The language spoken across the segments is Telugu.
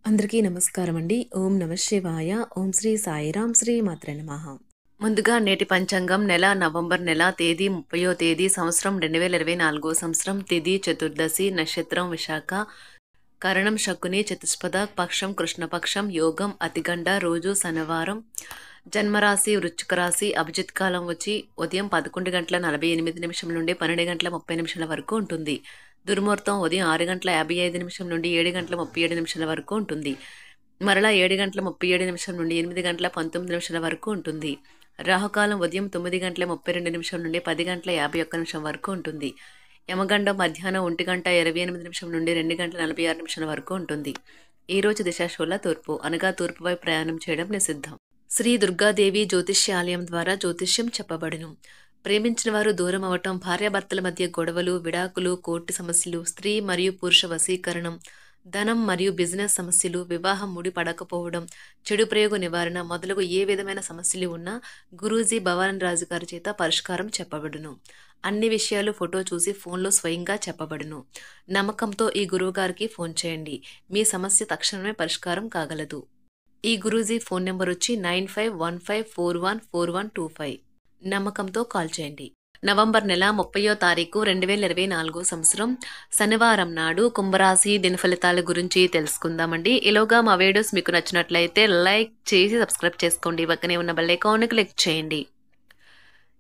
అందరికీ నమస్కారం అండి. ఓం నమః శివాయ. ఓం శ్రీ సాయిరాం శ్రీ మాత్రే నమః. ముందుగా నేటి పంచాంగం నెల నవంబర్ నెల తేదీ 30వ తేదీ సంవత్సరం 2024 సంవత్సరం తిథి చతుర్దశి నక్షత్రం విశాఖ కరణం శకుని చతుష్పద పక్షం కృష్ణపక్షం యోగం అతిగండ రోజు శనివారం జన్మరాశి వృశ్చిక రాశి అభిజిత్ కాలం వచ్చి ఉదయం 11 గంటల 48 నిమిషం నుండి 12 గంటల 30 నిమిషాల వరకు ఉంటుంది. దుర్ముహూర్తం ఉదయం 6 గంటల 55 నిమిషం నుండి 7 గంటల 37 నిమిషాల వరకు ఉంటుంది. మరలా 7 గంటల 37 నిమిషం నుండి 8 గంటల 19 నిమిషాల వరకు ఉంటుంది. రాహుకాలం ఉదయం 9 గంటల 32 నిమిషం నుండి 10 గంటల 51 నిమిషం వరకు ఉంటుంది. యమగండం మధ్యాహ్నం 1 గంట 28 నిమిషం నుండి 2 గంటల 46 నిమిషాల వరకు ఉంటుంది. ఈ రోజు దిశాశూల తూర్పు అనగా తూర్పు వైపు ప్రయాణం చేయడం నిషిద్ధం. శ్రీ దుర్గాదేవి జ్యోతిష్యాలయం ద్వారా జ్యోతిష్యం చెప్పబడును. ప్రేమించిన వారు దూరం అవటం, భార్యాభర్తల మధ్య గొడవలు, విడాకులు, కోర్టు సమస్యలు, స్త్రీ మరియు పురుష వశీకరణం, ధనం మరియు బిజినెస్ సమస్యలు, వివాహం ముడి పడకపోవడం, చెడు ప్రయోగ నివారణ మొదలగు ఏ విధమైన సమస్యలు ఉన్నా గురూజీ భవానీ రాజు గారి చేత పరిష్కారం చెప్పబడును. అన్ని విషయాలు ఫోటో చూసి ఫోన్లో స్వయంగా చెప్పబడును. నమ్మకంతో ఈ గురువు గారికి ఫోన్ చేయండి. మీ సమస్య తక్షణమే పరిష్కారం కాగలదు. ఈ గురూజీ ఫోన్ నెంబర్ వచ్చి 9515414125. నమ్మకంతో కాల్ చేయండి. నవంబర్ నెల 30వ తారీఖు 2024 సంవత్సరం శనివారం నాడు కుంభరాశి దినఫలితాల గురించి తెలుసుకుందామండి. ఈలోగా మా వీడియోస్ మీకు నచ్చినట్లయితే లైక్ చేసి సబ్స్క్రైబ్ చేసుకోండి. పక్కనే ఉన్న బెల్ ఐకాన్ క్లిక్ చేయండి.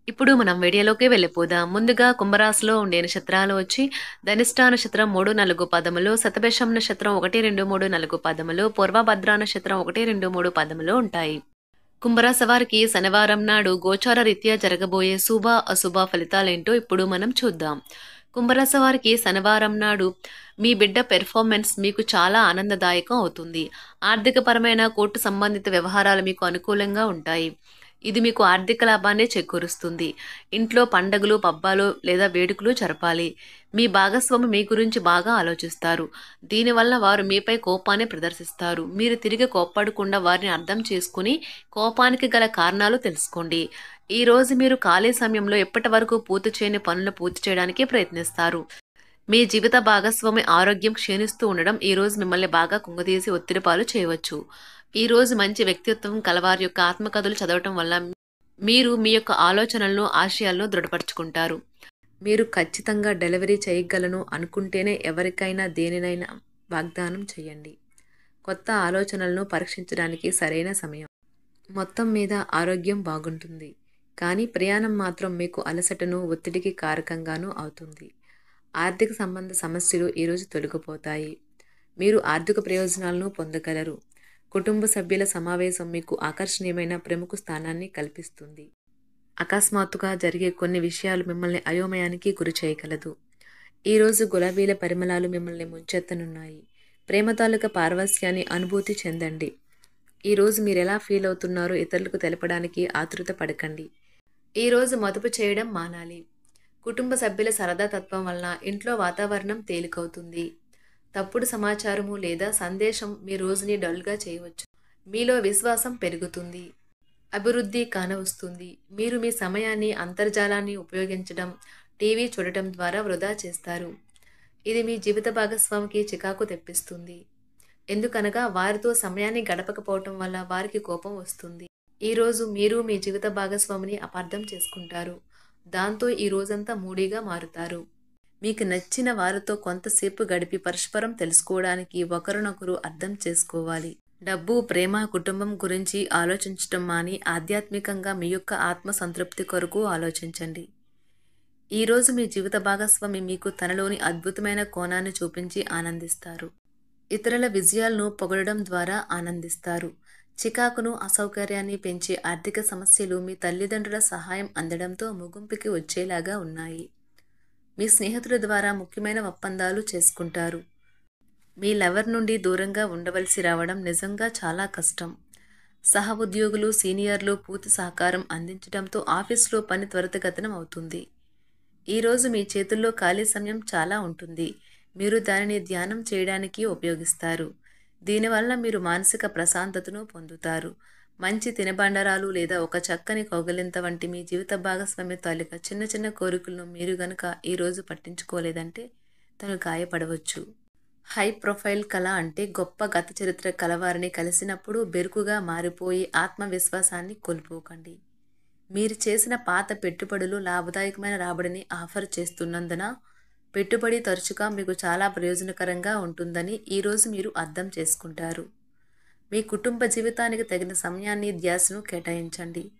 ఇప్పుడు మనం వీడియోలోకి వెళ్ళిపోదాం. ముందుగా కుంభరాశిలో ఉండే నక్షత్రాలు వచ్చి ధనిష్ఠా నక్షత్రం 3, 4 పదములు, శతభిషం నక్షత్రం 1, 2, 3, 4 పదములు, పూర్వభద్ర నక్షత్రం 1, 2, 3 పదములు ఉంటాయి. కుంభరాశి వారికి శనివారం నాడు గోచార రీత్యా జరగబోయే శుభ అశుభ ఫలితాలేంటో ఇప్పుడు మనం చూద్దాం. కుంభరాశి వారికి శనివారం నాడు మీ బిడ్డ పెర్ఫార్మెన్స్ మీకు చాలా ఆనందదాయకం అవుతుంది. ఆర్థిక పరమైన కోర్టు సంబంధిత వ్యవహారాలు మీకు అనుకూలంగా ఉంటాయి. ఇది మీకు ఆర్థిక లాభాన్ని చేకూరుస్తుంది. ఇంట్లో పండగలు, పబ్బాలు లేదా వేడుకలు జరపాలి. మీ భాగస్వామి మీ గురించి బాగా ఆలోచిస్తారు. దీనివల్ల వారు మీపై కోపాన్ని ప్రదర్శిస్తారు. మీరు తిరిగి కోప్పడకుండా వారిని అర్థం చేసుకుని కోపానికి గల కారణాలు తెలుసుకోండి. ఈ రోజు మీరు ఖాళీ సమయంలో ఎప్పటి వరకు పూర్తి చేయని పనులు పూర్తి చేయడానికి ప్రయత్నిస్తారు. మీ జీవిత భాగస్వామి ఆరోగ్యం క్షీణిస్తూ ఉండడం ఈ రోజు మిమ్మల్ని బాగా కుంగదీసి ఒత్తిడి పాలు చేయవచ్చు. ఈ రోజు మంచి వ్యక్తిత్వం కలవారి యొక్క ఆత్మకథలు చదవటం వల్ల మీరు మీ యొక్క ఆలోచనలను, ఆశయాలను దృఢపరచుకుంటారు. మీరు ఖచ్చితంగా డెలివరీ చేయగలను అనుకుంటేనే ఎవరికైనా దేనినైనా వాగ్దానం చేయండి. కొత్త ఆలోచనలను పరీక్షించడానికి సరైన సమయం. మొత్తం మీద ఆరోగ్యం బాగుంటుంది, కానీ ప్రయాణం మాత్రం మీకు అలసటను, ఒత్తిడికి కారకంగానూ అవుతుంది. ఆర్థిక సంబంధ సమస్యలు ఈరోజు తొలగిపోతాయి. మీరు ఆర్థిక ప్రయోజనాలను పొందగలరు. కుటుంబ సభ్యుల సమావేశం మీకు ఆకర్షణీయమైన ప్రముఖ స్థానాన్ని కల్పిస్తుంది. అకస్మాత్తుగా జరిగే కొన్ని విషయాలు మిమ్మల్ని అయోమయానికి గురి చేయగలదు. ఈరోజు గులాబీల పరిమళాలు మిమ్మల్ని ముంచెత్తనున్నాయి. ప్రేమ తాలూకా పారవస్యాన్ని అనుభూతి చెందండి. ఈరోజు మీరు ఎలా ఫీల్ అవుతున్నారో ఇతరులకు తెలపడానికి ఆతృత పడకండి. ఈరోజు మదుపు చేయడం మానాలి. కుటుంబ సభ్యుల సరదా తత్వం వలన ఇంట్లో వాతావరణం తేలికవుతుంది. తప్పుడు సమాచారము లేదా సందేశం మీ రోజుని డల్గా చేయవచ్చు. మీలో విశ్వాసం పెరుగుతుంది. అభివృద్ధి కానవస్తుంది. మీరు మీ సమయాన్ని, అంతర్జాలాన్ని ఉపయోగించడం, టీవీ చూడటం ద్వారా వృధా చేస్తారు. ఇది మీ జీవిత భాగస్వామికి చికాకు తెప్పిస్తుంది. ఎందుకనగా వారితో సమయాన్ని గడపకపోవటం వల్ల వారికి కోపం వస్తుంది. ఈరోజు మీరు మీ జీవిత భాగస్వామిని అపార్థం చేసుకుంటారు. దాంతో ఈ రోజంతా మూడీగా మారుతారు. మీకు నచ్చిన వారితో కొంతసేపు గడిపి పరస్పరం తెలుసుకోవడానికి ఒకరినొకరు అర్థం చేసుకోవాలి. డబ్బు, ప్రేమ, కుటుంబం గురించి ఆలోచించటం మాని ఆధ్యాత్మికంగా మీ యొక్క ఆత్మ సంతృప్తి కొరకు ఆలోచించండి. ఈరోజు మీ జీవిత భాగస్వామి మీకు తనలోని అద్భుతమైన కోణాన్ని చూపించి ఆనందిస్తారు. ఇతరుల విజయాలను పొగడడం ద్వారా ఆనందిస్తారు. చికాకును, అసౌకర్యాన్ని పెంచే ఆర్థిక సమస్యలు మీ తల్లిదండ్రుల సహాయం అందడంతో ముగింపుకి వచ్చేలాగా ఉన్నాయి. మీ స్నేహితుల ద్వారా ముఖ్యమైన ఒప్పందాలు చేసుకుంటారు. మీ లవర్ నుండి దూరంగా ఉండవలసి రావడం నిజంగా చాలా కష్టం. సహ ఉద్యోగులు, సీనియర్లు పూర్తి సహకారం అందించడంతో ఆఫీసులో పని త్వరితగతిన అవుతుంది. ఈరోజు మీ చేతుల్లో ఖాళీ సమయం చాలా ఉంటుంది. మీరు దానిని ధ్యానం చేయడానికి ఉపయోగిస్తారు. దీనివల్ల మీరు మానసిక ప్రశాంతతను పొందుతారు. మంచి తినబండరాలు లేదా ఒక చక్కని కౌగిలింత వంటి మీ జీవిత భాగస్వామి తాలూకా చిన్న చిన్న కోరికలను మీరు గనక ఈరోజు పట్టించుకోలేదంటే తను గాయపడవచ్చు. హై ప్రొఫైల్ కళ అంటే గొప్ప గత చరిత్ర కలవారిని కలిసినప్పుడు బెరుకుగా మారిపోయి ఆత్మవిశ్వాసాన్ని కోల్పోకండి. మీరు చేసిన పాత పెట్టుబడులు లాభదాయకమైన రాబడిని ఆఫర్ చేస్తున్నందున పెట్టుబడి తరచుగా మీకు చాలా ప్రయోజనకరంగా ఉంటుందని ఈరోజు మీరు అర్థం చేసుకుంటారు. మీ కుటుంబ జీవితానికి తగిన సమయాన్ని ధ్యాసను కేటాయించండి.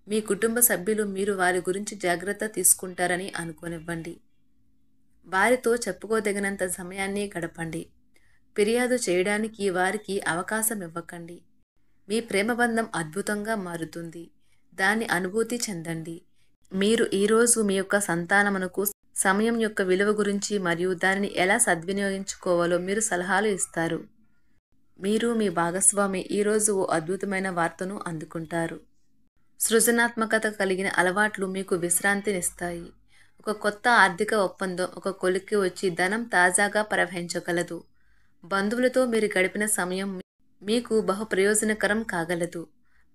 మీ కుటుంబ సభ్యులు మీరు వారి గురించి జాగ్రత్త తీసుకుంటారని అనుకోనివ్వండి. వారితో చెప్పుకోదగినంత సమయాన్ని గడపండి. ఫిర్యాదు చేయడానికి వారికి అవకాశం ఇవ్వకండి. మీ ప్రేమబంధం అద్భుతంగా మారుతుంది. దాన్ని అనుభూతి చెందండి. మీరు ఈరోజు మీ యొక్క సంతానమునకు సమయం యొక్క విలువ గురించి మరియు దానిని ఎలా సద్వినియోగించుకోవాలో మీరు సలహాలు ఇస్తారు. మీరు మీ భాగస్వామి ఈరోజు ఓ అద్భుతమైన వార్తను అందుకుంటారు. సృజనాత్మకత కలిగిన అలవాట్లు మీకు విశ్రాంతినిస్తాయి. ఒక కొత్త ఆర్థిక ఒప్పందం ఒక కొలిక్కి వచ్చి ధనం తాజాగా ప్రవహించగలదు. బంధువులతో మీరు గడిపిన సమయం మీకు బహు ప్రయోజనకరం కాగలదు.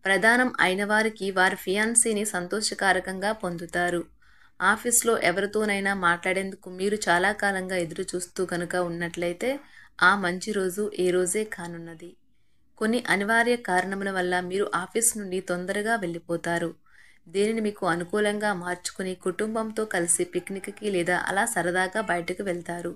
ప్రధానం అయిన వారికి వారి ఫియాన్సీని సంతోషకారకంగా పొందుతారు. ఆఫీస్లో ఎవరితోనైనా మాట్లాడేందుకు మీరు చాలా కాలంగా ఎదురు చూస్తూ కనుక ఉన్నట్లయితే ఆ మంచి రోజు ఏ రోజే కానున్నది. కొన్ని అనివార్య కారణముల వల్ల మీరు ఆఫీస్ నుండి తొందరగా వెళ్ళిపోతారు. దీనిని మీకు అనుకూలంగా మార్చుకుని కుటుంబంతో కలిసి పిక్నిక్కి లేదా అలా సరదాగా బయటకు వెళ్తారు.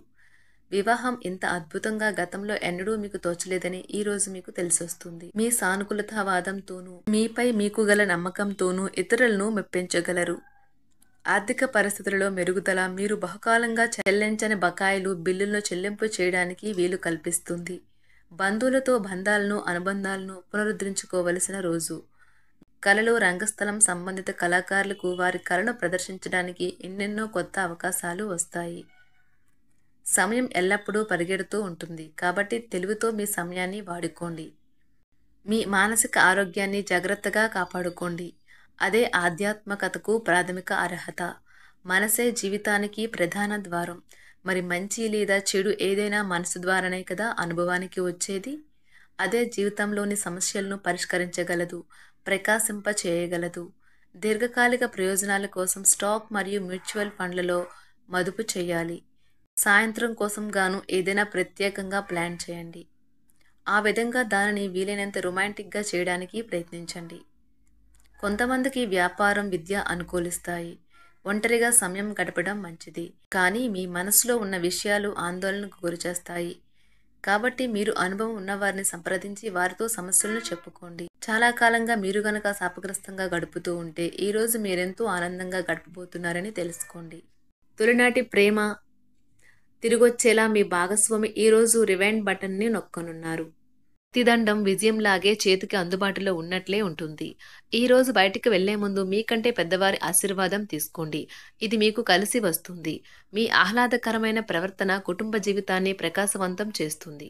వివాహం ఇంత అద్భుతంగా గతంలో ఎన్నడూ మీకు తోచలేదని ఈరోజు మీకు తెలిసొస్తుంది. మీ సానుకూలతావాదంతోనూ మీపై మీకు గల నమ్మకంతోనూ ఇతరులను మెప్పించగలరు. ఆర్థిక పరిస్థితులలో మెరుగుదల మీరు బహుకాలంగా చెల్లించని బకాయిలు బిల్లులను చెల్లింపు చేయడానికి వీలు కల్పిస్తుంది. బంధువులతో బంధాలను అనుబంధాలను పునరుద్ధరించుకోవలసిన రోజు. కళలు రంగస్థలం సంబంధిత కళాకారులకు వారి కళను ప్రదర్శించడానికి ఎన్నెన్నో కొత్త అవకాశాలు వస్తాయి. సమయం ఎల్లప్పుడూ పరిగెడుతూ ఉంటుంది కాబట్టి తెలివితో మీ సమయాన్ని వాడుకోండి. మీ మానసిక ఆరోగ్యాన్ని జాగ్రత్తగా కాపాడుకోండి. అదే ఆధ్యాత్మికతకు ప్రాథమిక అర్హత. మనసే జీవితానికి ప్రధాన ద్వారం. మరి మంచి లేదా చెడు ఏదైనా మనసు ద్వారానే కదా అనుభవానికి వచ్చేది. అదే జీవితంలోని సమస్యలను పరిష్కరించగలదు, ప్రకాశింప చేయగలదు. దీర్ఘకాలిక ప్రయోజనాల కోసం స్టాక్ మరియు మ్యూచువల్ ఫండ్లలో మదుపు చేయాలి. సాయంత్రం కోసం గాను ఏదైనా ప్రత్యేకంగా ప్లాన్ చేయండి. ఆ విధంగా దానిని వీలైనంత రొమాంటిక్గా చేయడానికి ప్రయత్నించండి. కొంతమందికి వ్యాపారం, విద్య అనుకూలిస్తాయి. ఒంటరిగా సమయం గడపడం మంచిది. కానీ మీ మనసులో ఉన్న విషయాలు ఆందోళనకు గురిచేస్తాయి. కాబట్టి మీరు అనుభవం ఉన్నవారిని సంప్రదించి వారితో సమస్యలను చెప్పుకోండి. చాలా కాలంగా మీరు గనక శాపగ్రస్తంగా గడుపుతూ ఉంటే ఈరోజు మీరెంతో ఆనందంగా గడపబోతున్నారని తెలుసుకోండి. తొలినాటి ప్రేమ తిరిగొచ్చేలా మీ భాగస్వామి ఈరోజు రివైండ్ బటన్ని నొక్కనున్నారు. ప్రతిదండం విజయంలాగే చేతికి అందుబాటులో ఉన్నట్లే ఉంటుంది. ఈరోజు బయటికి వెళ్లే ముందు మీకంటే పెద్దవారి ఆశీర్వాదం తీసుకోండి. ఇది మీకు కలిసి వస్తుంది. మీ ఆహ్లాదకరమైన ప్రవర్తన కుటుంబ జీవితాన్ని ప్రకాశవంతం చేస్తుంది.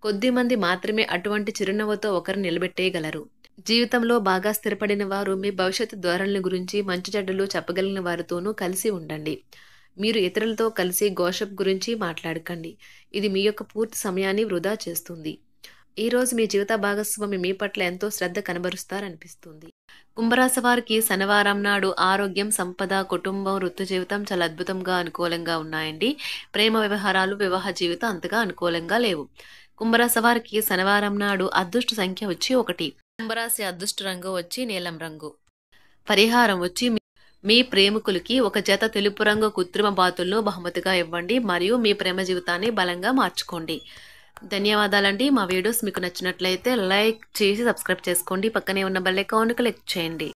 కొద్దిమంది మాత్రమే అటువంటి చిరునవ్వుతో ఒకరు నిలబెట్టేయగలరు. జీవితంలో బాగా స్థిరపడిన వారు మీ భవిష్యత్తు ధోరణుల గురించి మంచి చెడ్డలు చెప్పగలిగిన వారితోనూ కలిసి ఉండండి. మీరు ఇతరులతో కలిసి గోషప్ గురించి మాట్లాడకండి. ఇది మీ యొక్క పూర్తి సమయాన్ని వృధా చేస్తుంది. ఈరోజు మీ జీవిత భాగస్వామి మీ పట్ల ఎంతో శ్రద్ధ కనబరుస్తారనిపిస్తుంది. కుంభరాశి వారికి శనివారం నాడు ఆరోగ్యం, సంపద, కుటుంబం, వృత్తి జీవితం చాలా అద్భుతంగా అనుకూలంగా ఉన్నాయండి. ప్రేమ వ్యవహారాలు, వివాహ జీవితం అంతగా అనుకూలంగా లేవు. కుంభరాశి వారికి శనివారం నాడు అదృష్ట సంఖ్య వచ్చి 1. కుంభరాశి అదృష్ట రంగు వచ్చి నీలం రంగు. పరిహారం వచ్చి మీ ప్రేమికులకి ఒక జత తెలుపు రంగు కృత్రిమ బాతులను బహుమతిగా ఇవ్వండి మరియు మీ ప్రేమ జీవితాన్ని బలంగా మార్చుకోండి. ధన్యవాదాలండి. మా వీడియోస్ మీకు నచ్చినట్లయితే లైక్ చేసి సబ్స్క్రైబ్ చేసుకోండి. పక్కనే ఉన్న బెల్ ఐకాన్ క్లిక్ చేయండి.